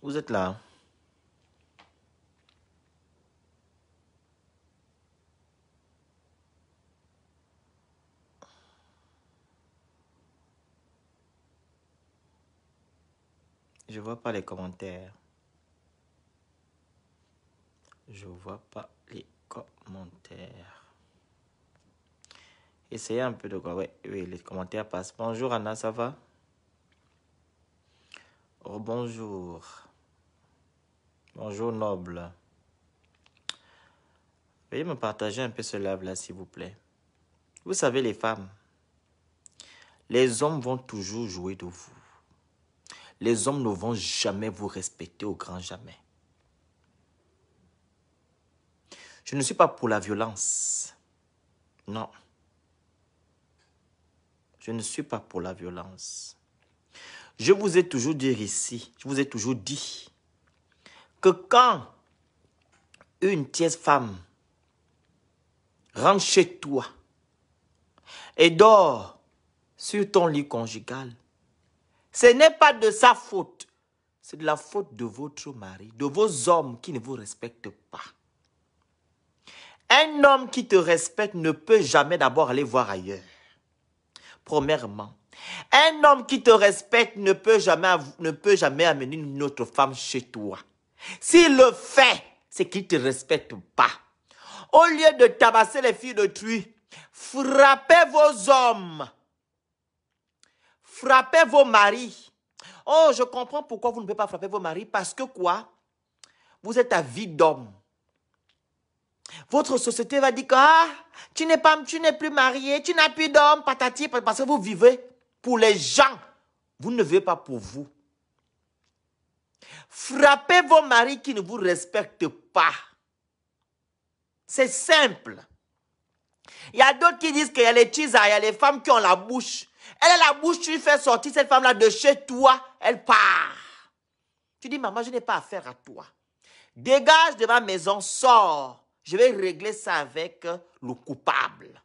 Vous êtes là? Je vois pas les commentaires. Je vois pas les commentaires. Essayez un peu de quoi. Oui, les commentaires passent. Bonjour Anna, ça va? Oh, bonjour. Bonjour Noble. Veuillez me partager un peu ce live-là, s'il vous plaît. Vous savez, les femmes, les hommes vont toujours jouer de vous. Les hommes ne vont jamais vous respecter au grand jamais. Je ne suis pas pour la violence. Non. Je ne suis pas pour la violence. Je vous ai toujours dit ici, je vous ai toujours dit que quand une tierce femme rentre chez toi et dort sur ton lit conjugal, ce n'est pas de sa faute. C'est de la faute de votre mari, de vos hommes qui ne vous respectent pas. Un homme qui te respecte ne peut jamais d'abord aller voir ailleurs. Premièrement, un homme qui te respecte ne peut jamais amener une autre femme chez toi. S'il le fait, c'est qu'il ne te respecte pas. Au lieu de tabasser les filles d'autrui, frappez vos hommes. Frappez vos maris. Oh, je comprends pourquoi vous ne pouvez pas frapper vos maris. Parce que quoi? Vous êtes à vie d'homme. Votre société va dire que tu n'es plus marié, tu n'as plus d'homme, patati, parce que vous vivez pour les gens. Vous ne vivez pas pour vous. Frappez vos maris qui ne vous respectent pas. C'est simple. Il y a d'autres qui disent qu'il y a les tisa, il y a les femmes qui ont la bouche. Elle a la bouche, tu fais sortir cette femme-là de chez toi, elle part. Tu dis, maman, je n'ai pas affaire à toi. Dégage de ma maison, sors. Je vais régler ça avec le coupable.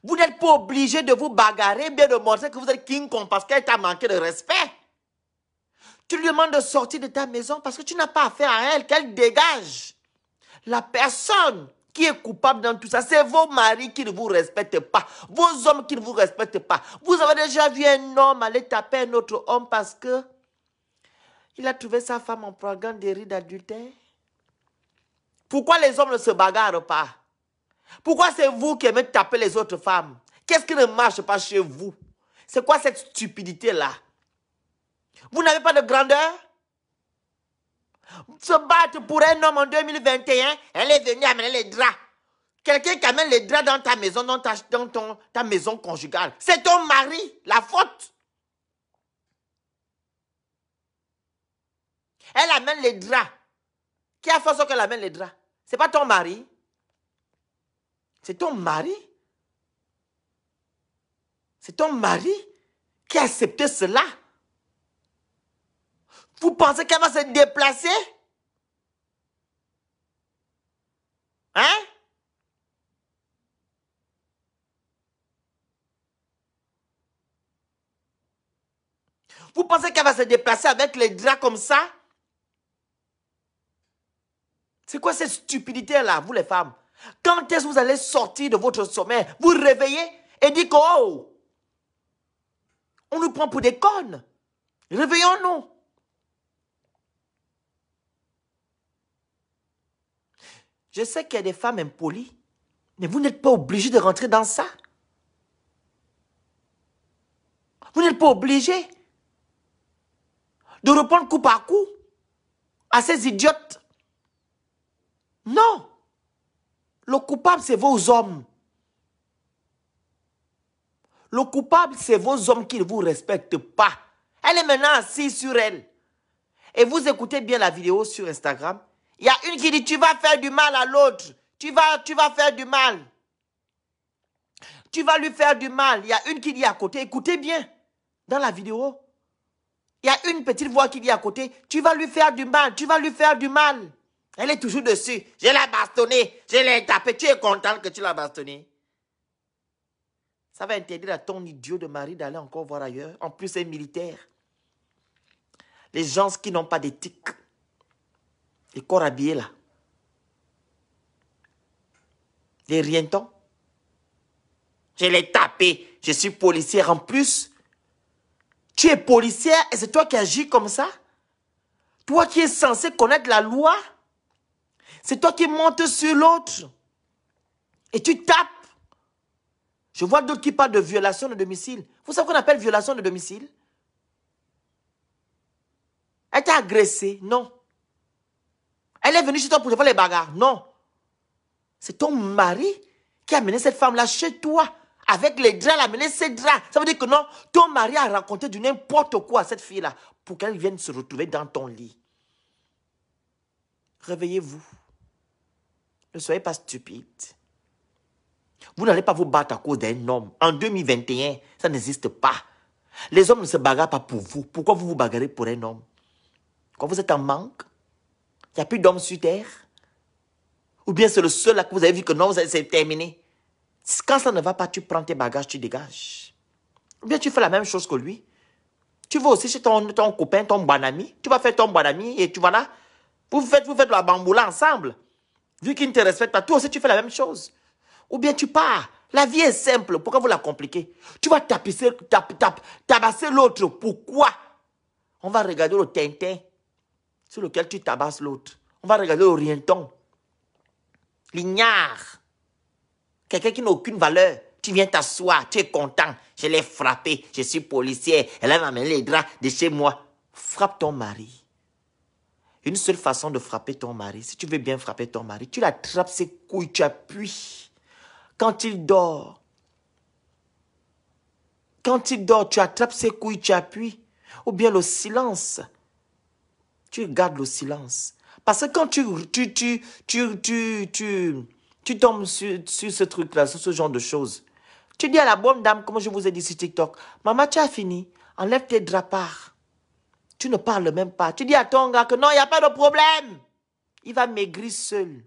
Vous n'êtes pas obligé de vous bagarrer, bien de montrer que vous êtes King Kong parce qu'elle t'a manqué de respect. Tu lui demandes de sortir de ta maison parce que tu n'as pas affaire à elle, qu'elle dégage. La personne qui est coupable dans tout ça, c'est vos maris qui ne vous respectent pas, vos hommes qui ne vous respectent pas. Vous avez déjà vu un homme aller taper un autre homme parce que il a trouvé sa femme en programme des rides d'adultère? Pourquoi les hommes ne se bagarrent pas? Pourquoi c'est vous qui aimez taper les autres femmes? Qu'est-ce qui ne marche pas chez vous? C'est quoi cette stupidité-là? Vous n'avez pas de grandeur? Se battre pour un homme en 2021, elle est venue amener les draps. Quelqu'un qui amène les draps dans ta maison, dans ta maison conjugale, c'est ton mari, la faute. Elle amène les draps. Qui a fait ça qu'elle amène les draps? C'est pas ton mari. C'est ton mari. C'est ton mari qui a accepté cela. Vous pensez qu'elle va se déplacer? Hein? Vous pensez qu'elle va se déplacer avec les draps comme ça? C'est quoi cette stupidité-là, vous les femmes? Quand est-ce que vous allez sortir de votre sommeil, vous réveillez et dites que, oh, on nous prend pour des connes. Réveillons-nous. Je sais qu'il y a des femmes impolies, mais vous n'êtes pas obligé de rentrer dans ça. Vous n'êtes pas obligé de répondre coup par coup à ces idiotes. Non. Le coupable, c'est vos hommes. Le coupable, c'est vos hommes qui ne vous respectent pas. Elle est maintenant assise sur elle. Et vous écoutez bien la vidéo sur Instagram. Il y a une qui dit, tu vas faire du mal à l'autre. Tu vas faire du mal. Tu vas lui faire du mal. Il y a une qui dit à côté, écoutez bien, dans la vidéo. Il y a une petite voix qui dit à côté, tu vas lui faire du mal, tu vas lui faire du mal. Elle est toujours dessus. Je l'ai bastonné, je l'ai tapé. Tu es content que tu l'as bastonné? Ça va interdire à ton idiot de mari d'aller encore voir ailleurs. En plus, c'est militaire. Les gens qui n'ont pas d'éthique. Les corps habillés là. Les rientons. Je l'ai tapé. Je suis policière en plus. Tu es policière et c'est toi qui agis comme ça? Toi qui es censé connaître la loi? C'est toi qui montes sur l'autre. Et tu tapes. Je vois d'autres qui parlent de violation de domicile. Vous savez qu'on appelle violation de domicile? Elle t'a agressé? Non. Elle est venue chez toi pour faire les bagarres? Non. C'est ton mari qui a amené cette femme-là chez toi. Avec les draps, elle a amené ses draps. Ça veut dire que non, ton mari a raconté du n'importe quoi à cette fille-là pour qu'elle vienne se retrouver dans ton lit. Réveillez-vous. Ne soyez pas stupide. Vous n'allez pas vous battre à cause d'un homme. En 2021, ça n'existe pas. Les hommes ne se bagarrent pas pour vous. Pourquoi vous vous bagarrez pour un homme? Quand vous êtes en manque, il n'y a plus d'hommes sur terre. Ou bien c'est le seul là que vous avez vu que non, c'est terminé. Quand ça ne va pas, tu prends tes bagages, tu dégages. Ou bien tu fais la même chose que lui. Tu vas aussi chez ton copain, ton bon ami. Tu vas faire ton bon ami et tu vas là. Vous faites la bamboula ensemble. Vu qu'il ne te respecte pas, toi aussi tu fais la même chose. Ou bien tu pars. La vie est simple. Pourquoi vous la compliquez? Tu vas tabasser l'autre. Pourquoi? On va regarder le Tintin sur lequel tu tabasses l'autre. On va regarder le rienton. L'ignare. Quelqu'un qui n'a aucune valeur. Tu viens t'asseoir, tu es content. Je l'ai frappé, je suis policière. Elle a amené les draps de chez moi. Frappe ton mari. Une seule façon de frapper ton mari, si tu veux bien frapper ton mari, tu l'attrapes ses couilles, tu appuies. Quand il dort, tu attrapes ses couilles, tu appuies. Ou bien le silence. Tu gardes le silence. Parce que quand tu tombes sur ce truc-là, sur ce genre de choses, tu dis à la bonne dame, comme je vous ai dit sur TikTok, maman, tu as fini, enlève tes drapards. Tu ne parles même pas. Tu dis à ton gars que non, il n'y a pas de problème. Il va maigrir seul.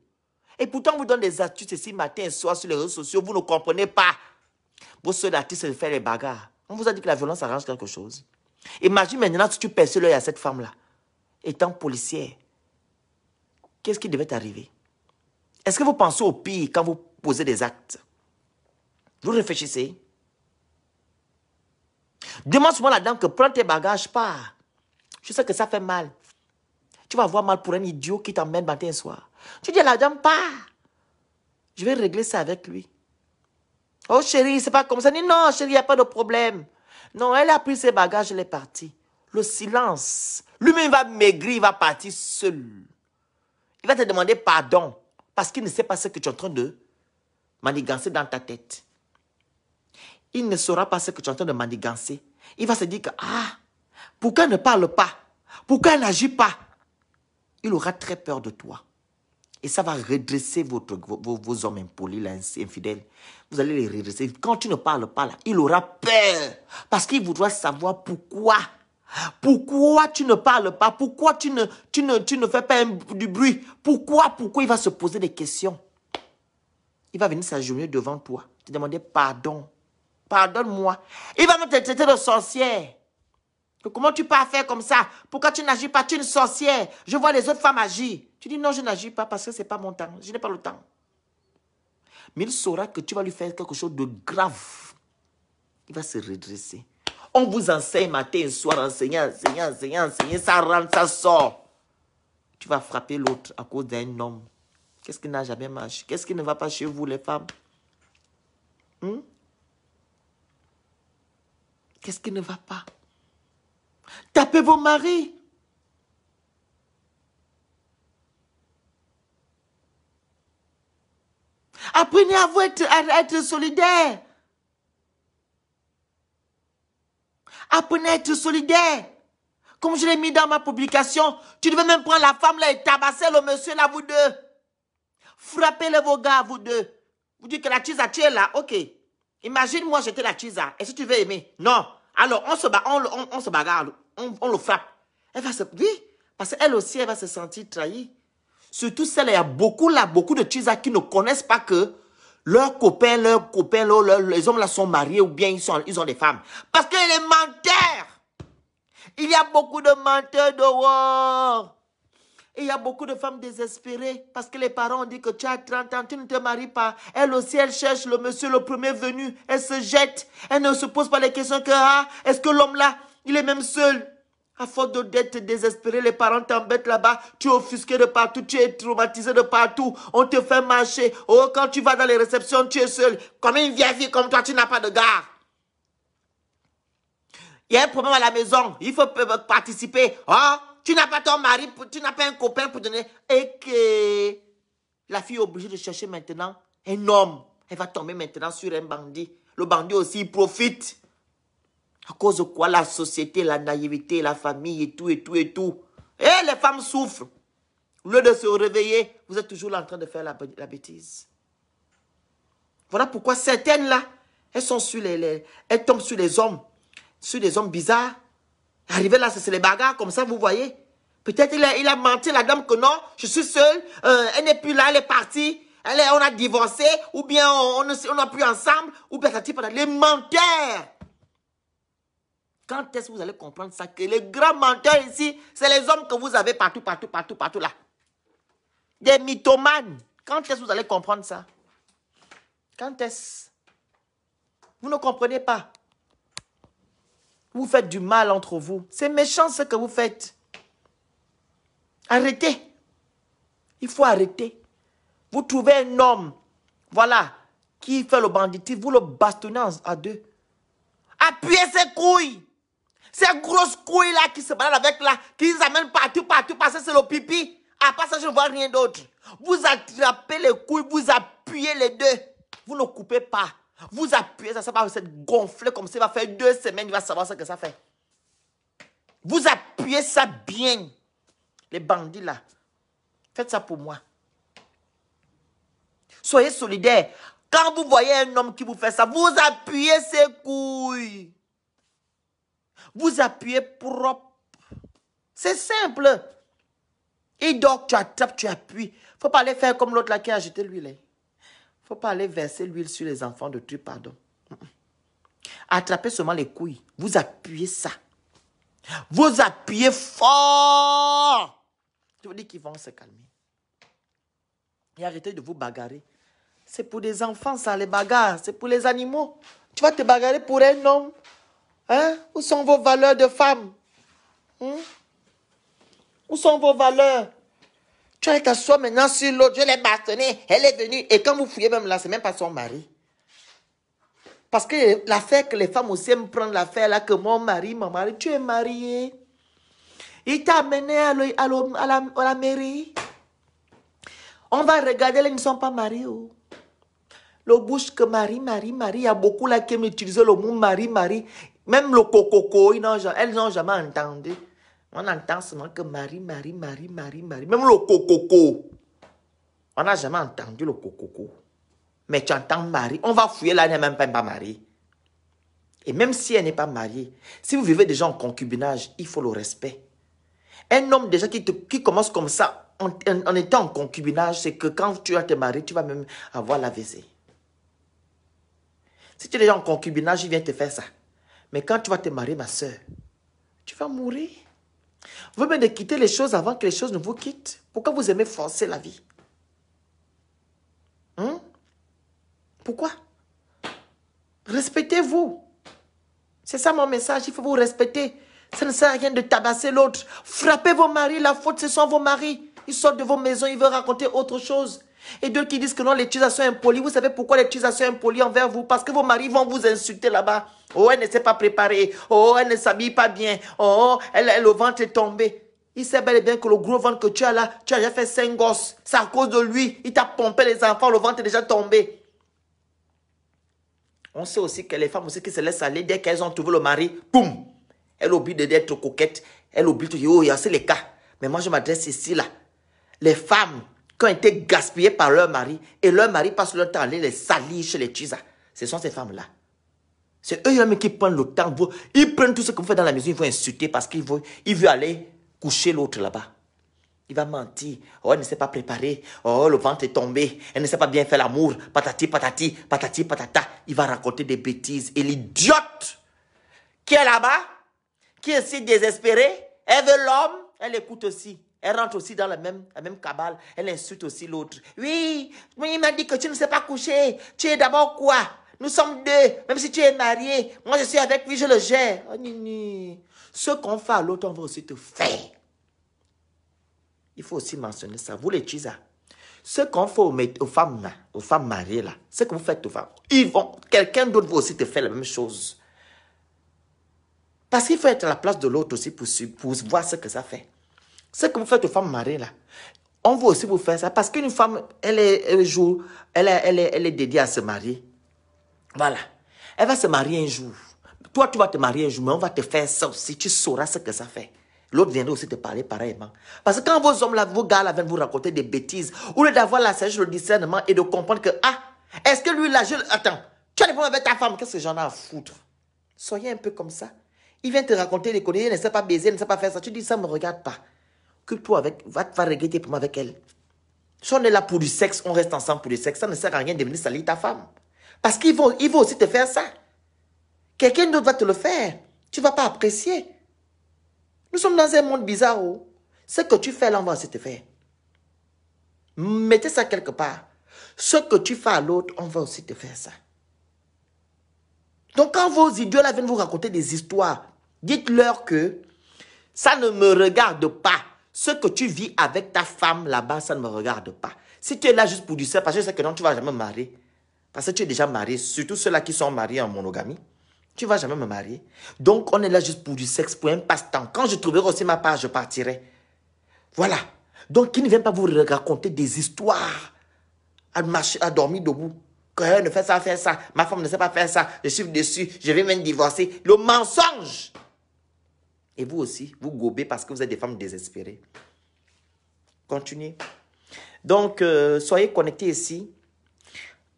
Et pourtant, on vous donne des astuces ici matin et soir sur les réseaux sociaux. Vous ne comprenez pas. Vos seuls artistes, c'est de faire les bagarres. On vous a dit que la violence arrange quelque chose. Imagine maintenant si tu perces l'œil à cette femme-là. Étant policière, qu'est-ce qui devait t'arriver? Est-ce que vous pensez au pire quand vous posez des actes? Vous réfléchissez. Demande souvent à la dame que prends tes bagages, pars. Je sais que ça fait mal. Tu vas avoir mal pour un idiot qui t'emmène matin et soir. Tu dis à la dame, pars. Je vais régler ça avec lui. Oh chérie, c'est pas comme ça. Dis non, chérie, il n'y a pas de problème. Non, elle a pris ses bagages, elle est partie. Le silence. Lui-même va maigrir, il va partir seul. Il va te demander pardon. Parce qu'il ne sait pas ce que tu es en train de manigancer dans ta tête. Il ne saura pas ce que tu es en train de manigancer. Il va se dire que, ah, pourquoi elle ne parle pas? Pourquoi elle n'agit pas? Il aura très peur de toi. Et ça va redresser vos hommes impolis, là, infidèles. Vous allez les redresser. Quand tu ne parles pas, là, il aura peur. Parce qu'il voudra savoir pourquoi. Pourquoi tu ne parles pas? Pourquoi tu ne fais pas du bruit? Pourquoi il va se poser des questions? Il va venir s'agenouiller devant toi. Te demander pardon. Pardonne-moi. Il va même te traiter de sorcière. Comment tu peux faire comme ça? Pourquoi tu n'agis pas? Tu es une sorcière. Je vois les autres femmes agir. Tu dis non, je n'agis pas parce que ce n'est pas mon temps. Je n'ai pas le temps. Mais il saura que tu vas lui faire quelque chose de grave. Il va se redresser. On vous enseigne matin et soir, enseigner, ça rentre, ça sort. Tu vas frapper l'autre à cause d'un homme. Qu'est-ce qui n'a jamais marché? Qu'est-ce qui ne va pas chez vous, les femmes? Qu'est-ce qui ne va pas? Tapez vos maris. Apprenez à vous être solidaire. Apprenez à être solidaire. Comme je l'ai mis dans ma publication, tu devais même prendre la femme là et tabasser le monsieur là, vous deux. Frappez-le vos gars, vous deux. Vous dites que la Tisa, tu es là, ok. Imagine moi j'étais la Tisa. Et si tu veux aimer? Non. Alors on se bagarre, on le frappe. Elle va se... Oui, parce qu'elle aussi, elle va se sentir trahie. Surtout celle, il y a beaucoup de Tisa qui ne connaissent pas que leurs copains, les hommes là sont mariés ou bien ils ont des femmes. Parce qu'elle est menteur. Il y a beaucoup de menteurs dehors. Et il y a beaucoup de femmes désespérées parce que les parents ont dit que tu as 30 ans, tu ne te maries pas. Elle aussi, elle cherche le monsieur le premier venu. Elle se jette. Elle ne se pose pas les questions que, est-ce que l'homme là, il est même seul? À force d'être désespéré, les parents t'embêtent là-bas. Tu es offusqué de partout, tu es traumatisé de partout. On te fait marcher. Oh, quand tu vas dans les réceptions, tu es seul. Comme une vieille fille comme toi, tu n'as pas de gars. Il y a un problème à la maison. Il faut participer. Oh, tu n'as pas ton mari, tu n'as pas un copain pour donner. Et que la fille est obligée de chercher maintenant un homme. Elle va tomber maintenant sur un bandit. Le bandit aussi, il profite. À cause de quoi? La société, la naïveté, la famille et tout, et tout, et tout. Et les femmes souffrent. Au lieu de se réveiller, vous êtes toujours là en train de faire la bêtise. Voilà pourquoi certaines là, elles sont sur elles tombent sur les hommes. Sur des hommes bizarres. Arrivé là, c'est les bagarres comme ça, vous voyez. Peut-être il a menti la dame que non, je suis seule, elle n'est plus là, elle est partie, on a divorcé, ou bien on n'a plus ensemble, ou bien ça tire pas. Les menteurs. Quand est-ce que vous allez comprendre ça? Que les grands menteurs ici, c'est les hommes que vous avez partout, partout, partout, partout là. Des mythomanes. Quand est-ce que vous allez comprendre ça? Quand est-ce? Vous ne comprenez pas. Vous faites du mal entre vous. C'est méchant ce que vous faites. Arrêtez. Il faut arrêter. Vous trouvez un homme, voilà, qui fait le banditisme, vous le bastonnez à deux. Appuyez ses couilles. Ces grosses couilles là qui se baladent avec là, qui les amènent partout, partout, parce que c'est le pipi. À part ça, je ne vois rien d'autre. Vous attrapez les couilles, vous appuyez les deux. Vous ne coupez pas. Vous appuyez ça, ça va se gonfler comme ça, il va faire 2 semaines, il va savoir ce que ça fait. Vous appuyez ça bien. Les bandits là, faites ça pour moi. Soyez solidaires. Quand vous voyez un homme qui vous fait ça, vous appuyez ses couilles. Vous appuyez propre. C'est simple. Il dort, tu attrapes, tu appuies. Il ne faut pas aller faire comme l'autre là qui a jeté l'huile. Il ne faut pas aller verser l'huile sur les enfants de Dieu, pardon. Attrapez seulement les couilles. Vous appuyez ça. Vous appuyez fort. Je vous dis qu'ils vont se calmer. Et arrêtez de vous bagarrer. C'est pour des enfants, ça, les bagarres. C'est pour les animaux. Tu vas te bagarrer pour un homme. Hein? Où sont vos valeurs de femme? Où sont vos valeurs? Tu vas t'asseoir maintenant sur l'autre. Je l'ai bastonnée. Elle est venue. Et quand vous fouillez même là, c'est même pas son mari. Parce que l'affaire que les femmes aussi aiment prendre l'affaire là, que mon mari, tu es marié. Il t'a amené à la mairie. On va regarder, ils ne sont pas mariés. Oh. Le bouche que Marie. Il y a beaucoup là qui aiment utiliser le mot Marie. Même le coco, elles n'ont jamais entendu. On entend seulement que Marie. Même le coco. On n'a jamais entendu le coco. Mais tu entends Marie. On va fouiller là, elle n'est même pas mariée. Et même si elle n'est pas mariée, si vous vivez déjà en concubinage, il faut le respect. Un homme déjà qui commence comme ça, en étant en concubinage, c'est que quand tu vas te marier, tu vas même avoir l'AVC. Si tu es déjà en concubinage, il vient te faire ça. Mais quand tu vas te marier, ma soeur, tu vas mourir. Vous venez de quitter les choses avant que les choses ne vous quittent. Pourquoi vous aimez forcer la vie? Pourquoi? Respectez-vous. C'est ça mon message, il faut vous respecter. Ça ne sert à rien de tabasser l'autre. Frappez vos maris, la faute, ce sont vos maris. Ils sortent de vos maisons, ils veulent raconter autre chose. Et d'autres qui disent que non, l'utilisation impolie. Vous savez pourquoi l'utilisation impolie envers vous? Parce que vos maris vont vous insulter là-bas. Oh, elle ne s'est pas préparée. Oh, elle ne s'habille pas bien. Oh, le ventre est tombé. Il sait bel et bien que le gros ventre que tu as là, tu as déjà fait 5 gosses. C'est à cause de lui. Il t'a pompé les enfants, le ventre est déjà tombé. On sait aussi que les femmes aussi qui se laissent aller, dès qu'elles ont trouvé le mari, boum, elles oublient d'être coquettes. Elles oublient de dire, oh, il y a c'est les cas. Mais moi, je m'adresse ici, là. Les femmes qui ont été gaspillées par leur mari, et leur mari passe leur temps à aller les salir chez les tchisa. Ce sont ces femmes-là. C'est eux-mêmes qui prennent le temps. Ils prennent tout ce que vous faites dans la maison, ils vont insulter parce qu'il veut aller coucher l'autre là-bas. Il va mentir. Oh, elle ne s'est pas préparée. Oh, le ventre est tombé. Elle ne sait pas bien faire l'amour. Patati, patati, patati, patata. Il va raconter des bêtises. Et l'idiote qui est là-bas, qui est si désespérée. Elle veut l'homme, elle écoute aussi. Elle rentre aussi dans la même cabale. Elle insulte aussi l'autre. Oui, mais il m'a dit que tu ne sais pas coucher. Tu es d'abord quoi? Nous sommes deux. Même si tu es marié, moi je suis avec lui, je le gère. Oh, nini. Ce qu'on fait à l'autre, on va aussi te faire. Il faut aussi mentionner ça. Vous les Tchisa. Ce qu'on fait aux femmes mariées là, ce que vous faites aux femmes, quelqu'un d'autre va aussi te faire la même chose. Parce qu'il faut être à la place de l'autre aussi pour voir ce que ça fait. Ce que vous faites aux femmes mariées là, on va aussi vous faire ça. Parce qu'une femme, elle est dédiée à se marier. Voilà. Elle va se marier un jour. Toi, tu vas te marier un jour, mais on va te faire ça aussi. Tu sauras ce que ça fait. L'autre viendra aussi te parler pareillement. Parce que quand vos hommes là, vos gars là viennent vous raconter des bêtises, au lieu d'avoir la sagesse, le discernement et de comprendre que, ah, est-ce que lui là, attends, tu as des problèmes avec ta femme, qu'est-ce que j'en ai à foutre? Soyez un peu comme ça. Il vient te raconter des conneries, il ne sait pas baiser, il ne sait pas faire ça. Tu dis, ça ne me regarde pas. Occupe-toi avec, va régler tes problèmes avec elle. Si on est là pour du sexe, on reste ensemble pour du sexe, ça ne sert à rien de venir salir ta femme. Parce qu'ils vont aussi te faire ça. Quelqu'un d'autre va te le faire. Tu ne vas pas apprécier. Nous sommes dans un monde bizarre où ce que tu fais là, on va aussi te faire. Mettez ça quelque part. Ce que tu fais à l'autre, on va aussi te faire ça. Donc quand vos idiots là viennent vous raconter des histoires, dites-leur que ça ne me regarde pas. Ce que tu vis avec ta femme là-bas, ça ne me regarde pas. Si tu es là juste pour du sexe, parce que je sais que non, tu ne vas jamais me marier. Parce que tu es déjà marié, surtout ceux-là qui sont mariés en monogamie. Tu ne vas jamais me marier. Donc, on est là juste pour du sexe, pour un passe-temps. Quand je trouverai aussi ma part, je partirai. Voilà. Donc, qui ne vient pas vous raconter des histoires à marcher, à dormir debout. Que elle ne fait ça, fait ça. Ma femme ne sait pas faire ça. Je suis dessus. Je vais même divorcer. Le mensonge. Et vous aussi, vous gobez parce que vous êtes des femmes désespérées. Continuez. Donc, soyez connectés ici.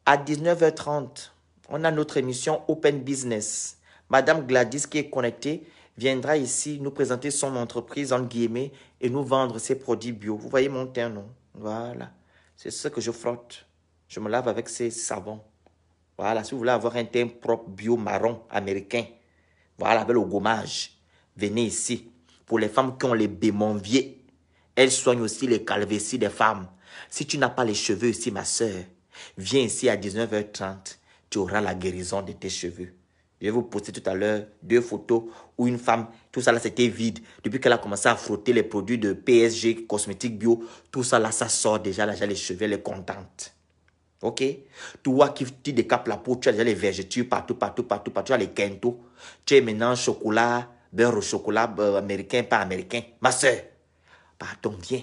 À 19h30, on a notre émission Open Business. Madame Gladys qui est connectée viendra ici nous présenter son entreprise en guillemets et nous vendre ses produits bio. Vous voyez mon teint, non? Voilà. C'est ce que je frotte. Je me lave avec ces savons. Voilà. Si vous voulez avoir un teint propre bio marron américain, voilà, avec le gommage, venez ici. Pour les femmes qui ont les bémonviers, elles soignent aussi les calvéties des femmes. Si tu n'as pas les cheveux ici, ma soeur, viens ici à 19h30, tu auras la guérison de tes cheveux. Je vais vous poster tout à l'heure 2 photos où une femme, tout ça là c'était vide. Depuis qu'elle a commencé à frotter les produits de PSG, cosmétiques bio, tout ça là ça sort déjà, là j'ai les cheveux, elle est contente. Ok? Toi qui tu décapes la peau, tu as déjà les vergetures partout, tu as les quintos. Tu es maintenant chocolat, beurre au chocolat américain, pas américain. Ma soeur, pardon, viens.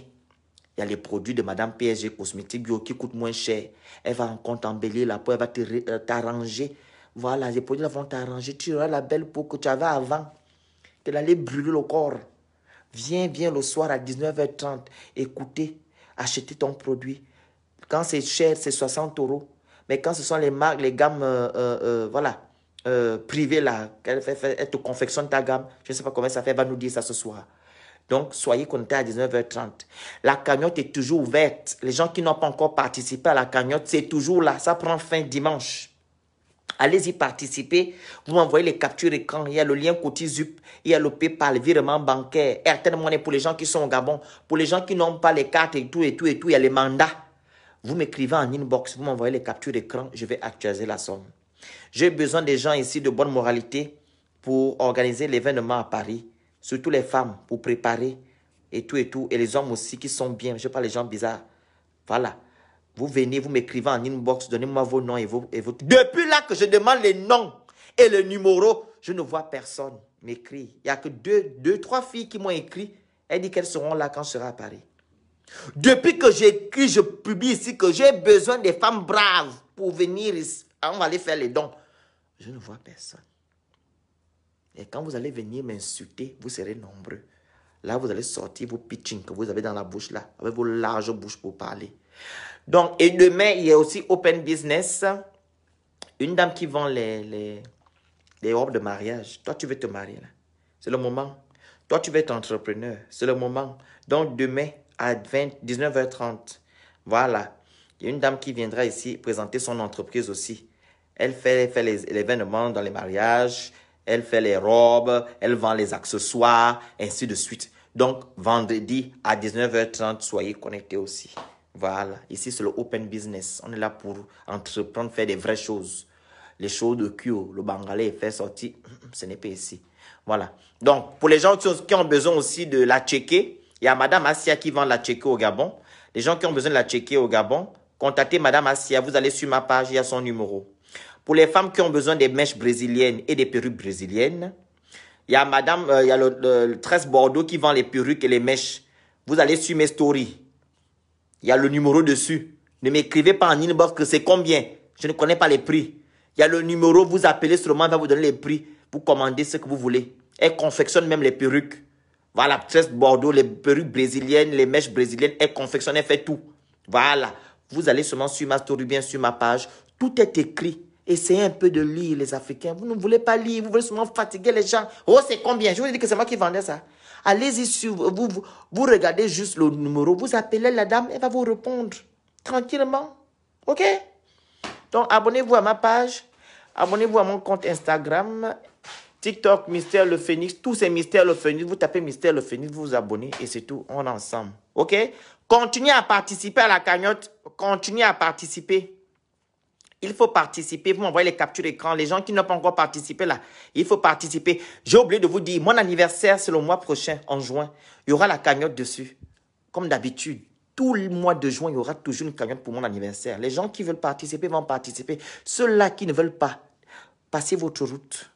Il y a les produits de Madame PSG Cosmétiques Bio qui coûtent moins cher. Elle va encore t'embellir la peau, elle va t'arranger. Voilà, les produits là vont t'arranger. Tu auras la belle peau que tu avais avant. Qu'elle allait brûler le corps. Viens le soir à 19h30. Écoutez, achetez ton produit. Quand c'est cher, c'est 60 €. Mais quand ce sont les marques, les gammes, voilà, privées là, elle te confectionne ta gamme. Je ne sais pas comment ça fait, elle va nous dire ça ce soir. Donc, soyez connectés à 19h30. La cagnotte est toujours ouverte. Les gens qui n'ont pas encore participé à la cagnotte, c'est toujours là. Ça prend fin dimanche. Allez-y participer. Vous m'envoyez les captures écran. Il y a le lien Cotizup. Il y a le PayPal, virement bancaire. Airtel Money pour les gens qui sont au Gabon. Pour les gens qui n'ont pas les cartes et tout. Il y a les mandats. Vous m'écrivez en inbox. Vous m'envoyez les captures d'écran. Je vais actualiser la somme. J'ai besoin des gens ici de bonne moralité pour organiser l'événement à Paris. Surtout les femmes, pour préparer et tout. Et les hommes aussi qui sont bien. Je ne veux pas les gens bizarres. Voilà. Vous venez, vous m'écrivez en inbox, donnez-moi vos noms et vos... Depuis là que je demande les noms et le numéro, je ne vois personne m'écrire. Il n'y a que 3 filles qui m'ont écrit. Elles disent qu'elles seront là quand je serai à Paris. Depuis que j'écris, je publie ici que j'ai besoin des femmes braves pour venir ici. On va aller faire les dons. Je ne vois personne. Et quand vous allez venir m'insulter, vous serez nombreux. Là, vous allez sortir vos pitchings que vous avez dans la bouche là, avec vos larges bouches pour parler. Donc, et demain, il y a aussi Open Business. Une dame qui vend les robes de mariage. Toi, tu veux te marier là. C'est le moment. Toi, tu veux être entrepreneur. C'est le moment. Donc, demain, à 19h30, voilà. Il y a une dame qui viendra ici présenter son entreprise aussi. Elle fait l'événement dans les mariages. elle fait les robes, elle vend les accessoires, ainsi de suite. Donc, vendredi à 19h30, soyez connectés aussi. Voilà, ici c'est le open business. On est là pour entreprendre, faire des vraies choses. Les choses de Kyo, le Bangalais, faire sortir, ce n'est pas ici. Voilà. Donc, pour les gens qui ont besoin aussi de la checker, il y a Madame Assia qui vend la checker au Gabon. Les gens qui ont besoin de la checker au Gabon, contactez Madame Assia, vous allez sur ma page, il y a son numéro. Pour les femmes qui ont besoin des mèches brésiliennes et des perruques brésiliennes, il y a Madame, il y a le Tresse Bordeaux qui vend les perruques et les mèches. Vous allez sur mes stories. Il y a le numéro dessus. Ne m'écrivez pas en inbox que c'est combien. Je ne connais pas les prix. Il y a le numéro, vous appelez seulement, elle va vous donner les prix. Vous commandez ce que vous voulez. Elle confectionne même les perruques. Voilà, Tresse Bordeaux, les perruques brésiliennes, les mèches brésiliennes, elle confectionne, elle fait tout. Voilà. Vous allez seulement sur ma story, bien sur ma page. Tout est écrit. Essayez un peu de lire, les Africains. Vous ne voulez pas lire, vous voulez seulement fatiguer les gens. Oh, c'est combien? Je vous ai dit que c'est moi qui vendais ça. Allez-y sur vous regardez juste le numéro, vous appelez la dame, elle va vous répondre tranquillement. OK? Donc, abonnez-vous à ma page, abonnez-vous à mon compte Instagram, TikTok, Mystère le Phénix, tous ces Mystères le Phénix, vous tapez Mystère le Phénix, vous vous abonnez et c'est tout, on est ensemble. OK? Continuez à participer à la cagnotte, continuez à participer. Il faut participer. Vous m'envoyez les captures d'écran. Les gens qui n'ont pas encore participé là, il faut participer. J'ai oublié de vous dire, mon anniversaire, c'est le mois prochain, en juin. Il y aura la cagnotte dessus. Comme d'habitude, tout le mois de juin, il y aura toujours une cagnotte pour mon anniversaire. Les gens qui veulent participer vont participer. Ceux-là qui ne veulent pas, passez votre route.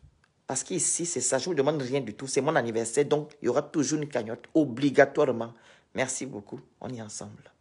Parce qu'ici, c'est ça. Je ne vous demande rien du tout. C'est mon anniversaire. Donc, il y aura toujours une cagnotte, obligatoirement. Merci beaucoup. On est ensemble.